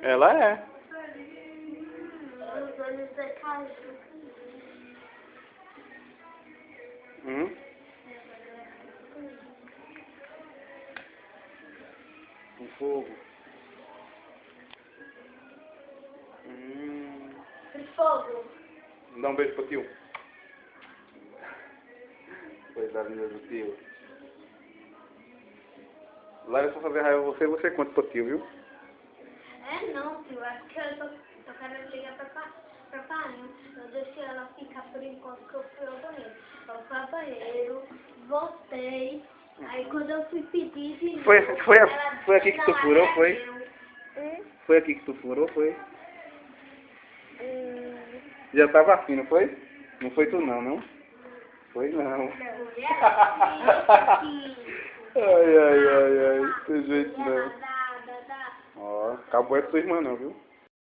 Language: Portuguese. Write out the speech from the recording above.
Ela é. Os olhos da casa. Um fogo. De fogo. Dá um beijo pro tio. Coisa linda do tio. Lá eu só fazer raiva a você conta pro tio, viu? É não, tio. Acho que eu quero ligar pra pai. Eu deixei ela ficar por enquanto que eu fui ao banheiro. Eu fui ao banheiro, voltei. Aí quando eu fui pedir de novo, Foi aqui que tu furou, foi? Foi aqui que tu furou, foi? Já tava assim, não foi? Não foi tu não, não? Foi não. Ai, tem jeito não. Ó, acabou essa tua irmã não, viu?